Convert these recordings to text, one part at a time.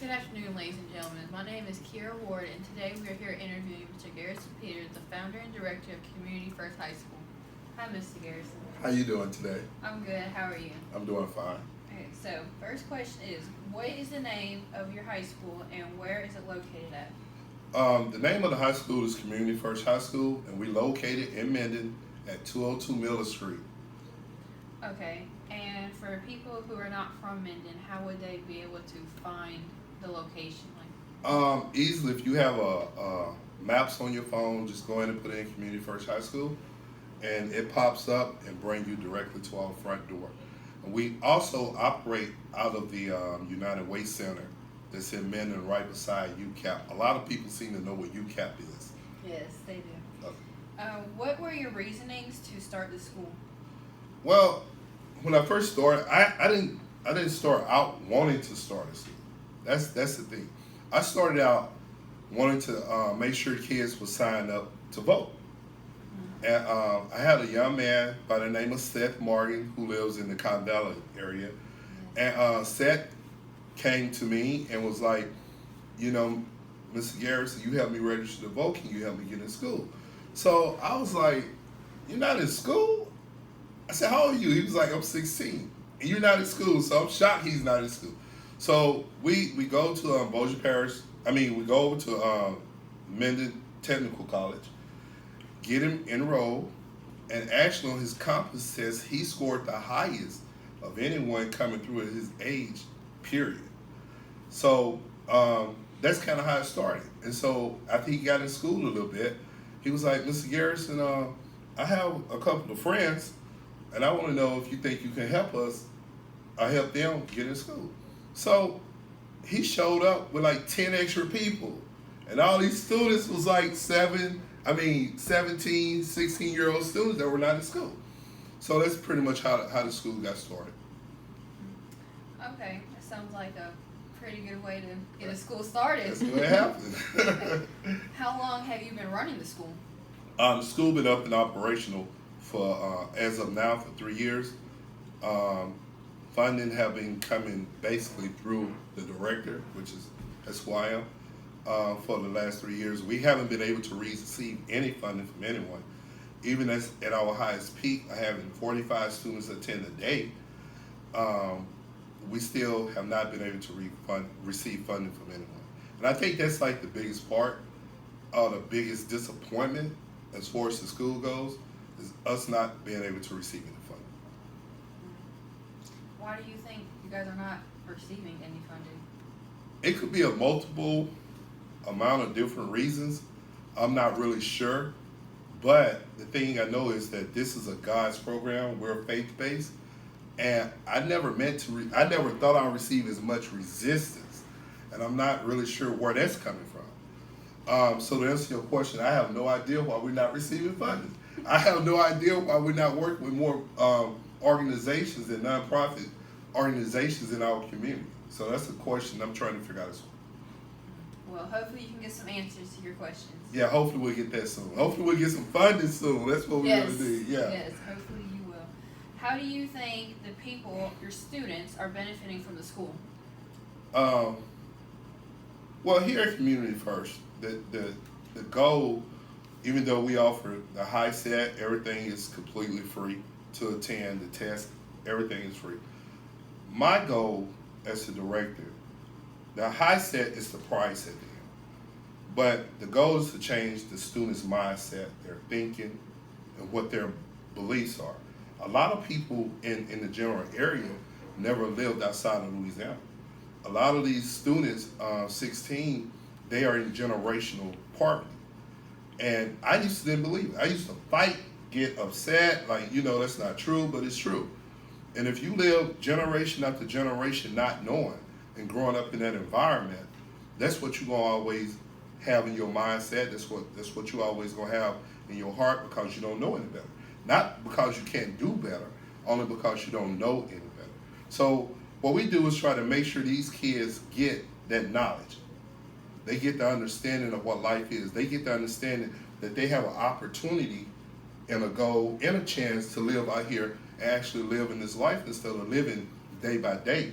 Good afternoon, ladies and gentlemen. My name is Kiera Ward, and today we are here interviewing Mr. Garrison Peters, the founder and director of Community First High School. Hi, Mr. Garrison. How you doing today? I'm good. How are you? I'm doing fine. Okay, so first question is, what is the name of your high school and where is it located at? The name of the high school is Community First High School, and we located in Minden at 202 Miller Street. Okay, and for people who are not from Minden, how would they be able to find the location? Easily, if you have a maps on your phone, just go in and put in Community First High School, and it pops up and bring you directly to our front door. And we also operate out of the United Way Center that's in Minden, right beside UCAP. A lot of people seem to know what UCAP is. Yes, they do. Okay. What were your reasonings to start the school? Well, when I first started, I didn't start out wanting to start a school. That's the thing. I started out wanting to make sure kids would sign up to vote. And I had a young man by the name of Seth Morgan who lives in the Cotton Valley area. And Seth came to me and was like, you know, Mr. Garrison, you helped me register to vote. Can you help me get in school? So I was like, you're not in school? I said, how old are you? He was like, I'm 16. And you're not in school. So I'm shocked he's not in school. So we go to Bossier Parish. We go over to Minden Technical College, get him enrolled, and actually on his compass test, he scored the highest of anyone coming through at his age, period. So that's kind of how it started. And so after he got in school a little bit, he was like, Mr. Garrison, I have a couple of friends, and I want to know if you think you can help us or help them get in school. So he showed up with like 10 extra people, and all these students was like 17, 16-year-old students that were not in school. So that's pretty much how the school got started. Okay, that sounds like a pretty good way to get a school started. That's what happened. How long have you been running the school? The school been up and operational for, as of now, for 3 years. Funding have been coming basically through the director, which is that's who I am, for the last 3 years. We haven't been able to receive any funding from anyone. Even at our highest peak, having 45 students attend a day, we still have not been able to receive funding from anyone. And I think that's like the biggest part, or the biggest disappointment as far as the school goes, is us not being able to receive any funding. Why do you think you guys are not receiving any funding? It could be a multiple amount of different reasons. I'm not really sure. But the thing I know is that this is a God's program. We're faith-based. And I never thought I'd receive as much resistance. And I'm not really sure where that's coming from. So to answer your question, I have no idea why we're not receiving funding. I have no idea why we're not working with more organizations and nonprofit organizations in our community. So that's the question I'm trying to figure out as well. Well, hopefully you can get some answers to your questions. Yeah, hopefully we'll get that soon. Hopefully we'll get some funding soon. That's what we're going to do. Yeah. Yes, hopefully you will. How do you think the people, your students, are benefiting from the school? Well, here at Community First, the goal, even though we offer the high set, everything is completely free to attend, the test, everything is free. My goal as the director, the high set is the price at the end. But the goal is to change the students' mindset, their thinking, and what their beliefs are. A lot of people in the general area never lived outside of Louisiana. A lot of these students, 16, they are in generational poverty. And I used to didn't believe it. I used to fight, get upset, like, that's not true, but it's true. And if you live generation after generation not knowing and growing up in that environment, that's what you're gonna always have in your mindset. That's what you always gonna have in your heart, because you don't know any better. Not because you can't do better, only because you don't know any better. So what we do is try to make sure these kids get that knowledge. They get the understanding of what life is. They get the understanding that they have an opportunity and a goal and a chance to live out here and actually live in this life instead of living day by day.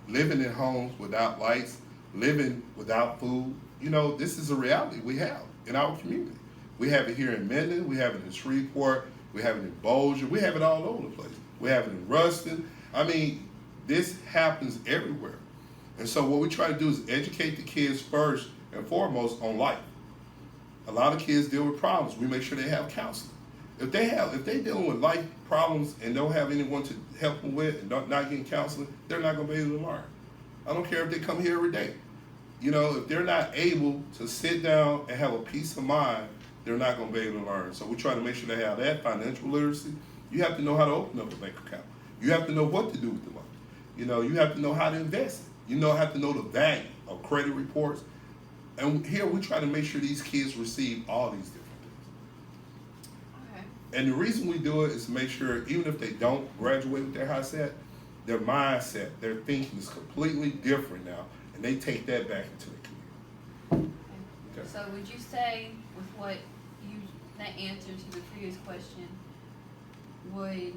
living in homes without lights, living without food. You know, this is a reality we have in our community. We have it here in Minden, we have it in Shreveport, we have it in Bossier, we have it all over the place. We have it in Ruston. I mean, this happens everywhere. And so what we try to do is educate the kids first and foremost on life. A lot of kids deal with problems. We make sure they have counseling. If they dealing with life problems and don't have anyone to help them with and not getting counseling, they're not going to be able to learn. I don't care if they come here every day. You know, if they're not able to sit down and have a peace of mind, they're not going to be able to learn. So we try to make sure they have that financial literacy. You have to know how to open up a bank account. You have to know what to do with the money. You know, you have to know how to invest it. You have to know the value of credit reports. And here we try to make sure these kids receive all these different things. Okay. And the reason we do it is to make sure, even if they don't graduate with their high set, their mindset, their thinking is completely different now, and they take that back into the community. Okay. So would you say, with what that answer to the previous question, would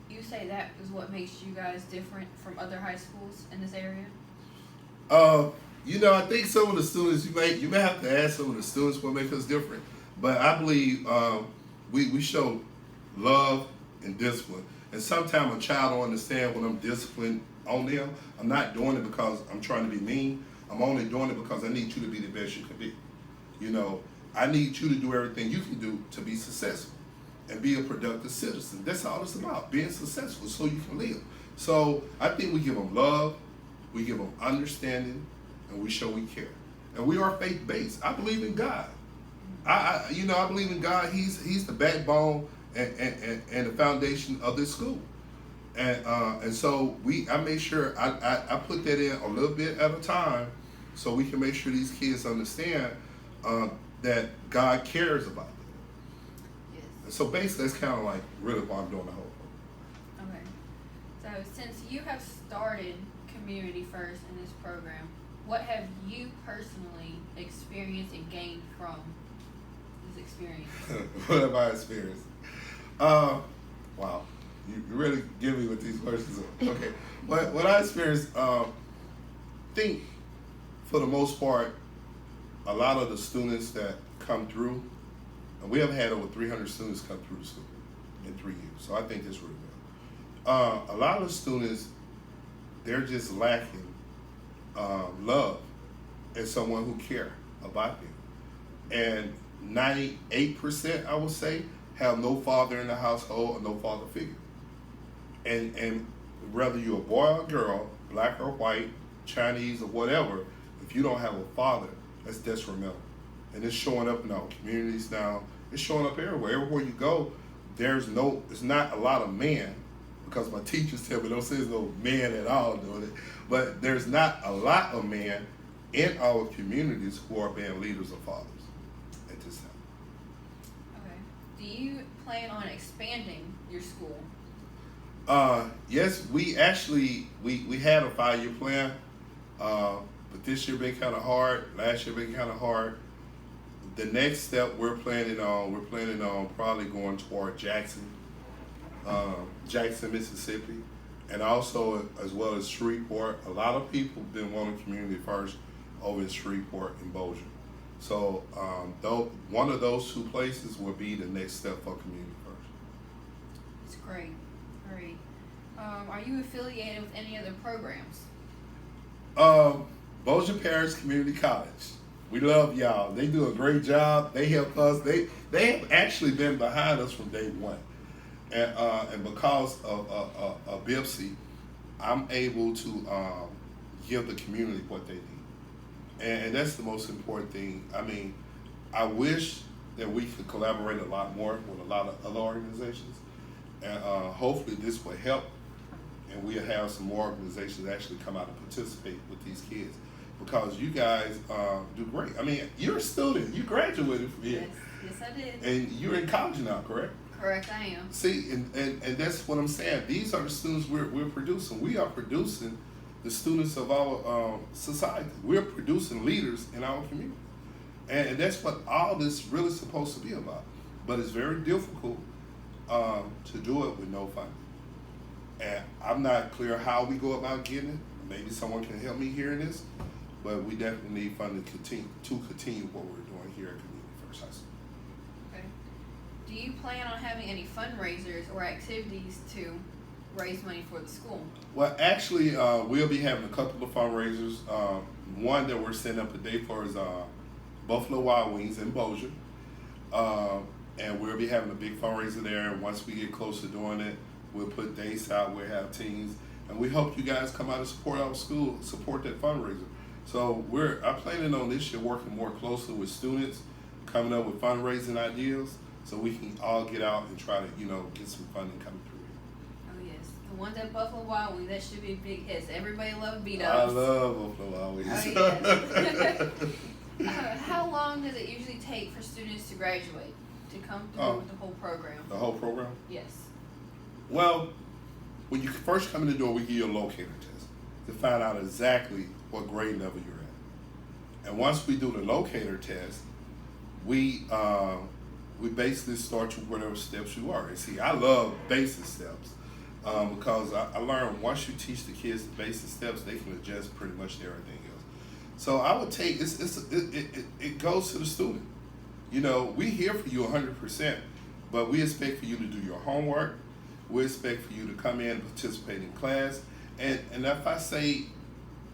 you say that is what makes you guys different from other high schools in this area? I think some of the students, you may have to ask some of the students what makes us different. But I believe we show love and discipline. And sometimes a child don't understand when I'm disciplined on them. I'm not doing it because I'm trying to be mean. I'm only doing it because I need you to be the best you can be. You know, I need you to do everything you can do to be successful and be a productive citizen. That's all it's about, being successful so you can live. So I think we give them love, we give them understanding, and we show we care. And we are faith-based. I believe in God. I believe in God. He's the backbone and the foundation of this school. And so I make sure I put that in a little bit at a time so we can make sure these kids understand that God cares about them. Yes. And so basically that's kind of like really why I'm doing the whole thing. Okay. So since you have started Community First in this program, what have you personally experienced and gained from this experience? What have I experienced? Wow. You really give me with these questions. Okay. What I experienced, think for the most part, a lot of the students that come through, and we have had over 300 students come through the school in 3 years. So I think that's really good. A lot of the students, they're just lacking love and someone who care about them. And 98%, I would say, have no father in the household or no father figure. And whether you're a boy or a girl, black or white, Chinese or whatever, if you don't have a father, that's detrimental. And it's showing up in our communities now. It's showing up everywhere. Everywhere you go, it's not a lot of men, because my teachers tell me don't say there's no men at all doing it, but there's not a lot of men in our communities who are being leaders or fathers at this time. Okay. Do you plan on expanding your school? Yes, we actually we had a 5-year plan, but this year been kind of hard. Last year been kind of hard. The next step we're planning on probably going toward Jackson, Mississippi, and also as well as Shreveport. A lot of people have been wanting Community First over in Shreveport and Bossier. So though one of those two places will be the next step for Community First. It's great. Great. Are you affiliated with any other programs? Bossier Parish Community College. We love y'all. They do a great job. They help us. They have actually been behind us from day one. And because of BIPSI, I'm able to give the community what they need. And that's the most important thing. I mean, I wish that we could collaborate a lot more with a lot of other organizations. And hopefully this will help, and we'll have some more organizations actually come out and participate with these kids, because you guys do great. I mean, you're a student. You graduated from here. Yes, I did. And you're in college now, correct? Correct, I am. See, and that's what I'm saying. These are the students we're producing. We are producing the students of our society. We're producing leaders in our community. And that's what all this really supposed to be about. But it's very difficult to do it with no funding. And I'm not clear how we go about getting it. Maybe someone can help me here in this, but we definitely need funding to continue what we're doing here at Community First High School. Okay. Do you plan on having any fundraisers or activities to raise money for the school? Well, actually, we'll be having a couple of fundraisers. One that we're setting up a day for is Buffalo Wild Wings in Bossier. And we'll be having a big fundraiser there. And once we get close to doing it, we'll put dates out, we'll have teams. And we hope you guys come out and support our school, support that fundraiser. So I'm planning on this year working more closely with students, coming up with fundraising ideas, so we can all get out and try to, get some funding coming through. Oh yes, the ones at Buffalo Wild Wings, that should be a big hit. Everybody loves B-dubs. I love Buffalo Wild Wings. Oh yes. How long does it usually take for students to graduate, to come through with the whole program? The whole program? Yes. Well, when you first come in the door, we give you a locator test to find out exactly what grade level you're at. And once we do the locator test, we basically start you whatever steps you are. And see, I love basic steps because I learned once you teach the kids the basic steps, they can adjust pretty much to everything else. So I would take it goes to the student. We here for you 100%, but we expect for you to do your homework. We expect for you to come in and participate in class. And if I say,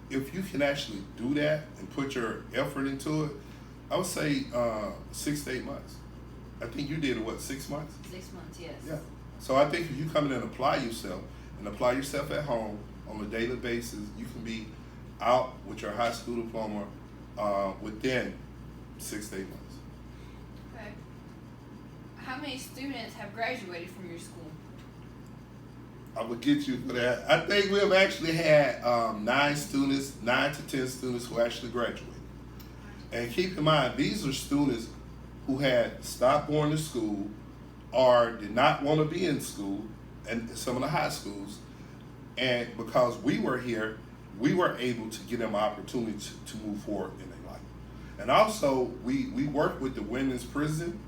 if you can actually do that and put your effort into it, I would say 6 to 8 months. I think you did it, 6 months? 6 months, yes. Yeah. So I think if you come in and apply yourself at home on a daily basis, you can be out with your high school diploma within 6 to 8 months. Okay. How many students have graduated from your school? I will get you for that. I think we've actually had 9 to 10 students who actually graduated. And keep in mind, these are students who had stopped going to school or did not want to be in school, and some of the high schools. And because we were here, we were able to give them an opportunity to move forward in their life. And also, we work with the women's prison.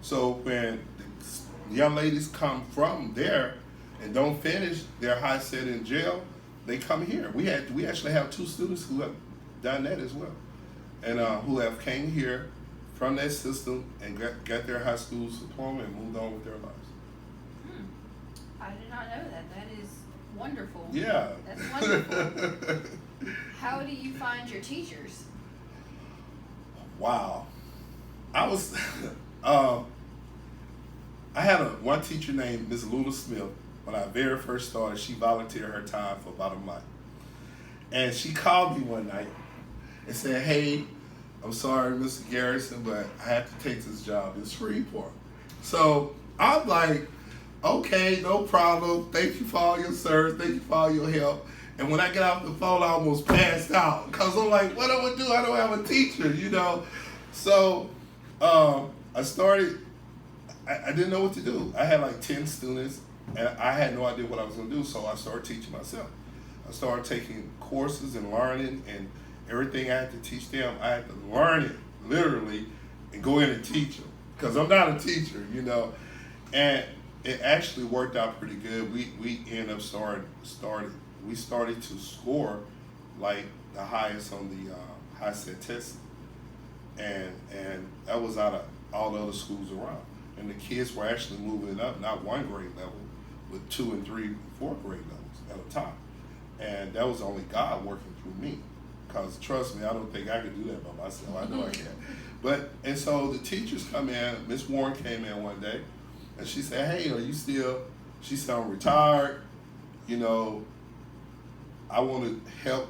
So when the young ladies come from there and don't finish their high set in jail, they come here. We actually have 2 students who have done that as well, and who have came here from that system and got their high school diploma and moved on with their lives. I did not know that. That is wonderful. Yeah. That's wonderful. How do you find your teachers? Wow. I was, I had one teacher named Miss Lula Smith. When I very first started, she volunteered her time for about a month. And she called me one night and said, "Hey, I'm sorry, Mr. Garrison, but I have to take this job in Shreveport." So I'm like, okay, no problem. Thank you for all your service. Thank you for all your help. And when I get off the phone, I almost passed out because I'm like, what am I gonna do? I don't have a teacher, So I started, I didn't know what to do. I had like 10 students and I had no idea what I was gonna do. So I started teaching myself. I started taking courses and learning, and everything I had to teach them, I had to learn it literally and go in and teach them because I'm not a teacher, And it actually worked out pretty good. We ended up started to score like the highest on the high set test, and that was out of all the other schools around. And the kids were actually moving up, not 1 grade level, but 2 and 3, 4 grade levels at a time. And that was only God working through me. Because trust me, I don't think I could do that by myself. I know I can't. And so the teachers come in. Miss Warren came in one day, and she said, "Hey, are you still?" She said, "I'm retired. I want to help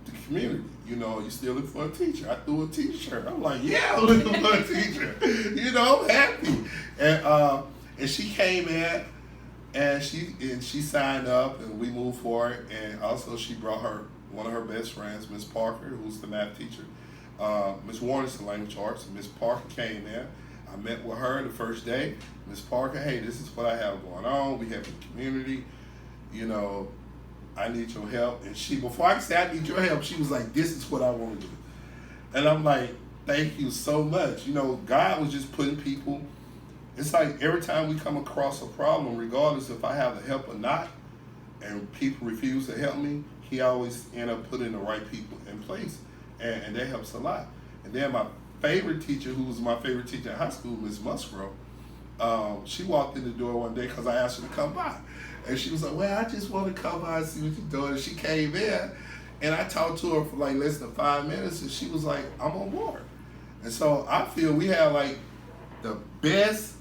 the community. You still looking for a teacher?" I threw a t-shirt. I'm like, "Yeah, I'm looking for a teacher." I'm happy. And she came in, and she signed up, and we moved forward. And also, she brought one of her best friends, Miss Parker, who's the math teacher. Miss Warren is the language arts, and Miss Parker came in. I met with her the first day. Miss Parker, "Hey, this is what I have going on. We have a community. I need your help." And before I could say I need your help, she was like, "This is what I want to do." And I'm like, "Thank you so much." God was just putting people. It's like every time we come across a problem, regardless if I have the help or not, and people refuse to help me, he always end up putting the right people in place, and that helps a lot. And then my favorite teacher, who was my favorite teacher in high school, Miss Musgrove, she walked in the door one day because I asked her to come by, and she was like, "Well, I just want to come by and see what you're doing." And she came in, and I talked to her for like less than 5 minutes, and she was like, "I'm on board." And so I feel we have like the best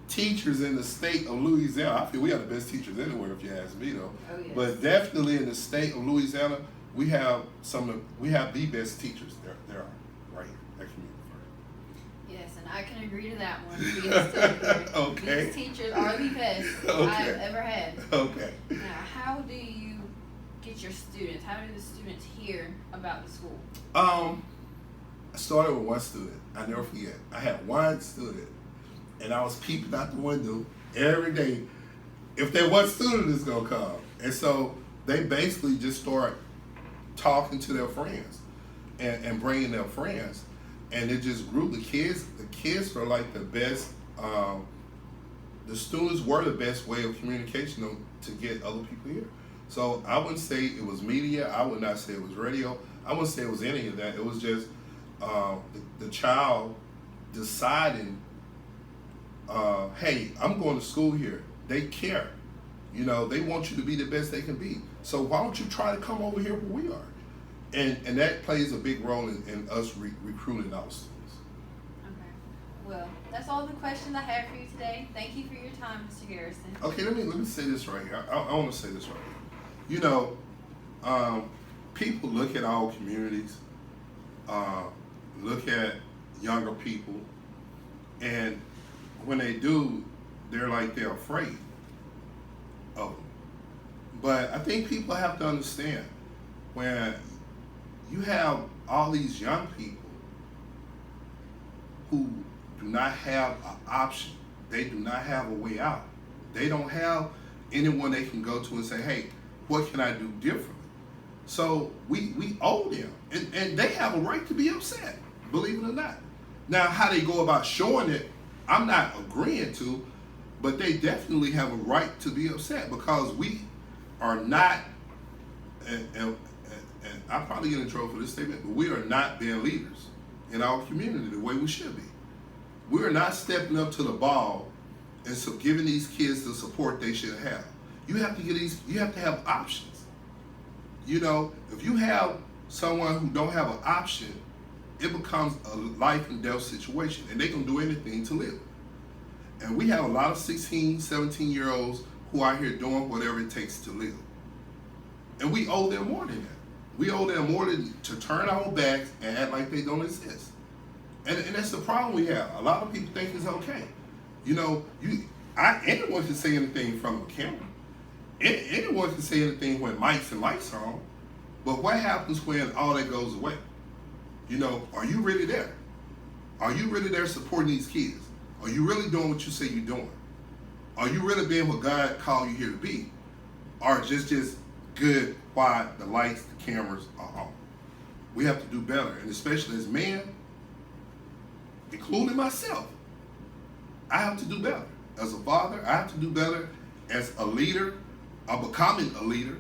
teachers in the state of Louisiana. I feel we have the best teachers anywhere, if you ask me, though. Oh, yes. But definitely in the state of Louisiana, we have the best teachers there are right here at Community First. Yes, and I can agree to that one. Being still here. Okay. These teachers are the best Okay. I've ever had. Okay. Now, how do you get your students? How do the students hear about the school? I started with one student. I never forget. I had one student, and I was peeping out the window every day if that one student is gonna come. And so they basically just start talking to their friends and bringing their friends, and it just grew. The kids were like the best. The students were the best way of communication to get other people here. So I wouldn't say it was media. I would not say it was radio. I wouldn't say it was any of that. It was just the child deciding, hey, I'm going to school here. They care. You know, they want you to be the best they can be. So why don't you try to come over here where we are? And that plays a big role in us recruiting our students. Okay. Well, that's all the questions I have for you today. Thank you for your time, Mr. Garrison. Okay, let me say this right here. I want to say this right here. You know, people look at our communities, look at younger people, and when they do, they're afraid of them. But I think people have to understand when you have all these young people who do not have an option, they do not have a way out. They don't have anyone they can go to and say, hey, what can I do differently? So we owe them, and they have a right to be upset, believe it or not. Now, how they go about showing it, I'm not agreeing to, but they definitely have a right to be upset because we are not, and I probably get in trouble for this statement, but we are not being leaders in our community the way we should be. We are not stepping up to the ball and so giving these kids the support they should have. You have to have options. You know, if you have someone who don't have an option, it becomes a life and death situation, and they can do anything to live. And we have a lot of 16, 17-year-olds who are here doing whatever it takes to live. And we owe them more than that. We owe them more than to turn our backs and act like they don't exist. And that's the problem we have. A lot of people think it's okay. You know, anyone can say anything from a camera. Anyone can say anything when mics and lights are on. But what happens when all that goes away? You know, are you really there? Are you really there supporting these kids? Are you really doing what you say you're doing? Are you really being what God called you here to be? Or just good while the lights, the cameras are on? We have to do better, and especially as men, including myself, I have to do better. As a father, I have to do better. As a leader, I'm becoming a leader,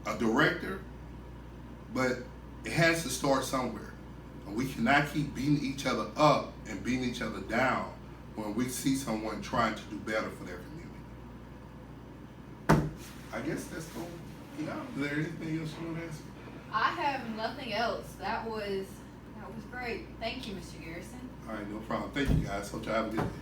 a director, but it has to start somewhere. And we cannot keep beating each other up and beating each other down when we see someone trying to do better for their community. I guess that's cool. You know, is there anything else you want to ask me? I have nothing else. That was great. Thank you, Mr. Garrison. All right, no problem. Thank you, guys. Hope y'all have a good day.